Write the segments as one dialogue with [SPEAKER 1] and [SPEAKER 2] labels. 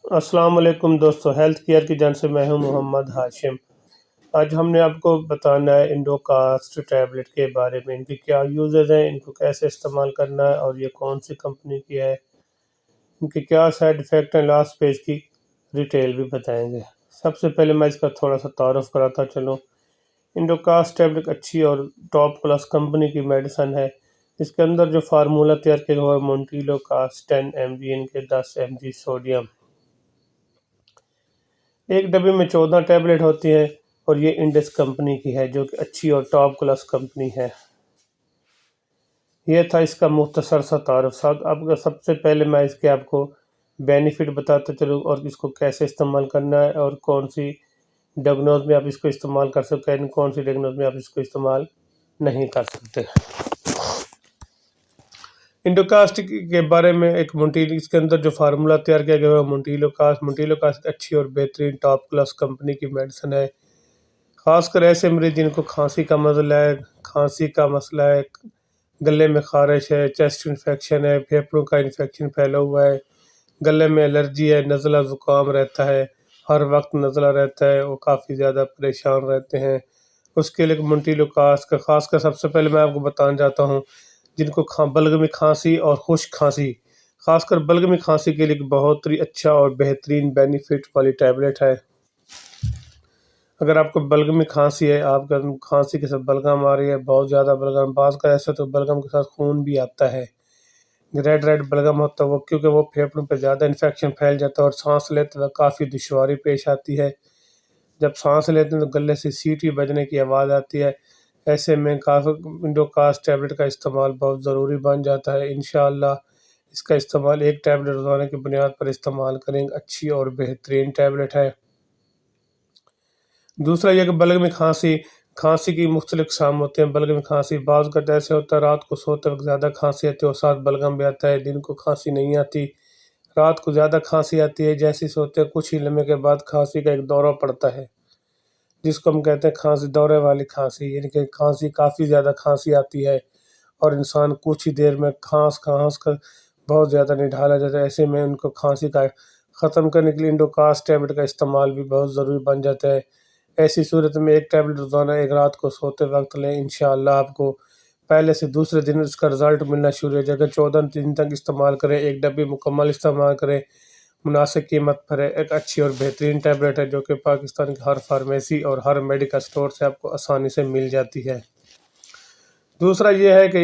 [SPEAKER 1] السلام علیکم دوستو، ہیلتھ کیئر کی جانب سے میں ہوں محمد ہاشم۔ آج ہم نے آپ کو بتانا ہے انڈوکاسٹ ٹیبلٹ کے بارے میں، ان کی کیا یوزز ہیں، ان کو کیسے استعمال کرنا ہے اور یہ کون سی کمپنی کی ہے، ان کے کیا سائیڈ ایفیکٹ ہیں، لاسٹ پیج کی ڈیٹیل بھی بتائیں گے۔ سب سے پہلے میں اس کا تھوڑا سا تعارف کراتا چلوں۔ انڈوکاسٹ ٹیبلٹ اچھی اور ٹاپ کلاس کمپنی کی میڈیسن ہے۔ اس کے اندر جو فارمولہ تیار کیا ہوا ہے مونٹیلو کاسٹ 10 mg، ان کے 10 mg سوڈیم۔ ایک ڈبے میں 14 ٹیبلٹ ہوتی ہیں اور یہ انڈس کمپنی کی ہے جو کہ اچھی اور ٹاپ کلاس کمپنی ہے۔ یہ تھا اس کا مختصر سا تعارف۔ اب سب سے پہلے میں اس کے آپ کو بینیفٹ بتاتا چلوں اور اس کو کیسے استعمال کرنا ہے اور کون سی ڈائگنوز میں آپ اس کو استعمال کر سکتے ہیں، کون سی ڈائگنوز میں آپ اس کو استعمال نہیں کر سکتے۔ انڈوکاسٹ کے بارے میں اس کے اندر جو فارمولہ تیار کیا گیا ہے مونٹیلو کاسٹ اچھی اور بہترین ٹاپ کلاس کمپنی کی میڈیسن ہے، خاص کر ایسے مریض جن کو کھانسی کا مسئلہ ہے، گلے میں خارش ہے، چیسٹ انفیکشن ہے، پھیپھڑوں کا انفیکشن پھیلا ہوا ہے، گلے میں الرجی ہے، نزلہ زکام رہتا ہے، ہر وقت نزلہ رہتا ہے، وہ کافی زیادہ پریشان رہتے ہیں۔ اس کے لیے مونٹیلو کاسٹ کا خاص کر سب سے پہلے میں آپ کو بتانا چاہتا ہوں جن کو بلغمی کھانسی اور خشک کھانسی، خاص کر بلغمی کھانسی کے لیے بہت ہی اچھا اور بہترین بینیفٹ والی ٹیبلٹ ہے۔ اگر آپ کو بلغمی کھانسی ہے، آپ کا کھانسی کے ساتھ بلغم آ رہی ہے، بہت زیادہ بلغم، بعض کا ایسا تو بلغم کے ساتھ خون بھی آتا ہے، ریڈ بلغم ہوتا ہے وہ، کیونکہ وہ پھیپھڑوں پہ زیادہ انفیکشن پھیل جاتا ہے اور سانس لیتے وقت کافی دشواری پیش آتی ہے۔ جب سانس لیتے ہیں تو گلے سے سیٹی بجنے کی آواز آتی ہے، ایسے میں انڈوکاسٹ ٹیبلٹ کا استعمال بہت ضروری بن جاتا ہے۔ انشاءاللہ اس کا استعمال ایک ٹیبلٹ روزانہ کی بنیاد پر استعمال کریں، اچھی اور بہترین ٹیبلٹ ہے۔ دوسرا یہ کہ بلغمی کھانسی کی مختلف اقسام ہوتے ہیں۔ بلغمی کھانسی بعض کا ایسے ہوتا ہے رات کو سوتے وقت زیادہ کھانسی آتی ہے اور ساتھ بلغم بھی آتا ہے، دن کو کھانسی نہیں آتی، رات کو زیادہ کھانسی آتی ہے، جیسے سوتے کچھ ہی لمحے کے بعد کھانسی کا ایک دورہ پڑتا ہے جس کو ہم کہتے ہیں کھانسی، دورے والی کھانسی، یعنی کہ کافی زیادہ کھانسی آتی ہے اور انسان کچھ ہی دیر میں کھانس کر بہت زیادہ نڈھالا جاتا ہے۔ ایسے میں ان کو کھانسی کا ختم کرنے کے لیے انڈوکاسٹ ٹیبلٹ کا استعمال بھی بہت ضروری بن جاتا ہے۔ ایسی صورت میں ایک ٹیبلٹ روزانہ ایک رات کو سوتے وقت لیں، انشاءاللہ آپ کو پہلے سے دوسرے دن اس کا رزلٹ ملنا شروع ہو جائے گا۔ 14 دن تک استعمال کریں، ایک ڈبی مکمل استعمال کریں، مناسب قیمت پر ہے، ایک اچھی اور بہترین ٹیبلٹ ہے جو کہ پاکستان کی ہر فارمیسی اور ہر میڈیکل سٹور سے آپ کو آسانی سے مل جاتی ہے۔ دوسرا یہ ہے کہ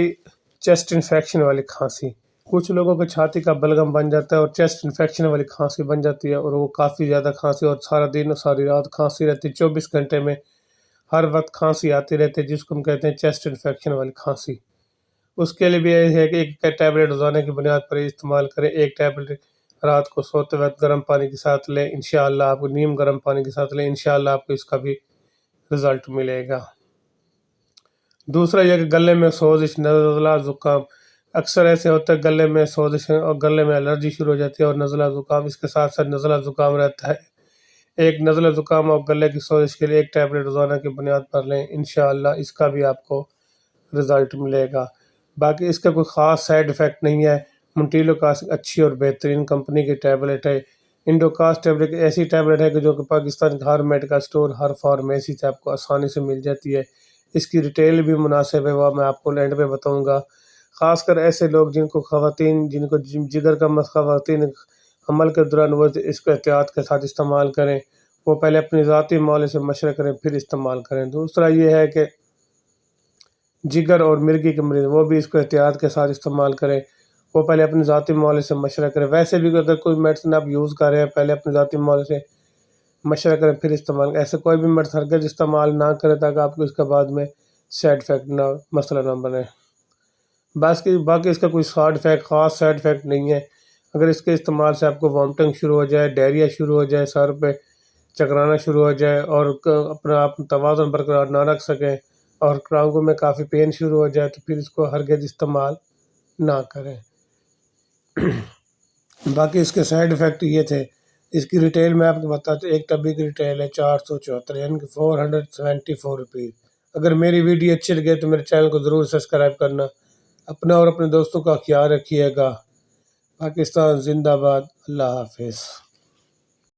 [SPEAKER 1] چیسٹ انفیکشن والی کھانسی، کچھ لوگوں کو چھاتی کا بلغم بن جاتا ہے اور چیسٹ انفیکشن والی کھانسی بن جاتی ہے اور وہ کافی زیادہ کھانسی اور سارا دن اور ساری رات کھانسی رہتی ہے، 24 گھنٹے میں ہر وقت کھانسی آتی رہتی ہے، جس کو ہم کہتے ہیں چیسٹ انفیکشن والی کھانسی۔ اس کے لیے بھی یہ ہے کہ ایک ٹیبلٹ روزانہ کی بنیاد پر استعمال کریں، ایک ٹیبلٹ رات کو سوتے وقت گرم پانی کے ساتھ لیں، انشاءاللہ آپ کو نیم گرم پانی کے ساتھ لیں، انشاءاللہ آپ کو اس کا بھی رزلٹ ملے گا۔ دوسرا یہ کہ گلے میں سوزش، نزلہ زکام، اکثر ایسے ہوتا ہے گلے میں سوزش اور گلے میں الرجی شروع ہو جاتی ہے اور نزلہ زکام، اس کے ساتھ ساتھ نزلہ زکام رہتا ہے۔ ایک نزلہ زکام اور گلے کی سوزش کے لیے ایک ٹیبلٹ روزانہ کی بنیاد پر لیں، انشاءاللہ اس کا بھی آپ کو رزلٹ ملے گا۔ باقی اس کا کوئی خاص سائیڈ ایفیکٹ نہیں ہے۔ مونٹیلو کاسٹ اچھی اور بہترین کمپنی کی ٹیبلٹ ہے۔ انڈوکاسٹ ٹیبلٹ ایسی ٹیبلٹ ہے کہ جو کہ پاکستان کے ہر میڈیکل سٹور، ہر فارمیسی سے آپ کو آسانی سے مل جاتی ہے۔ اس کی ریٹیل بھی مناسب ہے، وہ میں آپ کو لینڈ پہ بتاؤں گا۔ خاص کر ایسے لوگ جن کو جگر کا خواتین عمل کے دوران وہ اس کو احتیاط کے ساتھ استعمال کریں، وہ پہلے اپنی ذاتی معالجے سے مشورہ کریں پھر استعمال کریں۔ دوسرا یہ ہے کہ جگر اور مرگی کے مریض وہ بھی اس کو احتیاط کے ساتھ استعمال کریں، وہ پہلے اپنی ذاتی معالجے سے مشورہ کریں۔ ویسے بھی اگر کوئی میڈیسن آپ یوز کر رہے ہیں پہلے اپنے ذاتی معالجے سے مشورہ کریں پھر استعمال کریں، ایسے کوئی بھی میڈیسن ہرگز استعمال نہ کریں تاکہ آپ کو اس کے بعد میں سائیڈ ایفیکٹ مسئلہ نہ بنے۔ باقی اس کا کوئی خاص سائیڈ ایفیکٹ نہیں ہے۔ اگر اس کے استعمال سے آپ کو وامٹنگ شروع ہو جائے، ڈائریا شروع ہو جائے، سر پہ چکرانا شروع ہو جائے اور اپنا آپ توازن برقرار نہ رکھ سکیں اور ٹانگوں میں کافی پین شروع ہو جائے تو پھر اس کو ہرگز استعمال نہ کریں۔ باقی اس کے سائیڈ ایفیکٹ یہ تھے۔ اس کی ریٹیل میں آپ کو بتاتے ایک ڈبی کی ریٹیل ہے 474 یعنی کہ 474 روپیز۔ اگر میری ویڈیو اچھی لگے تو میرے چینل کو ضرور سبسکرائب کرنا، اپنا اور اپنے دوستوں کا خیال رکھیے گا۔ پاکستان زندہ باد، اللہ حافظ۔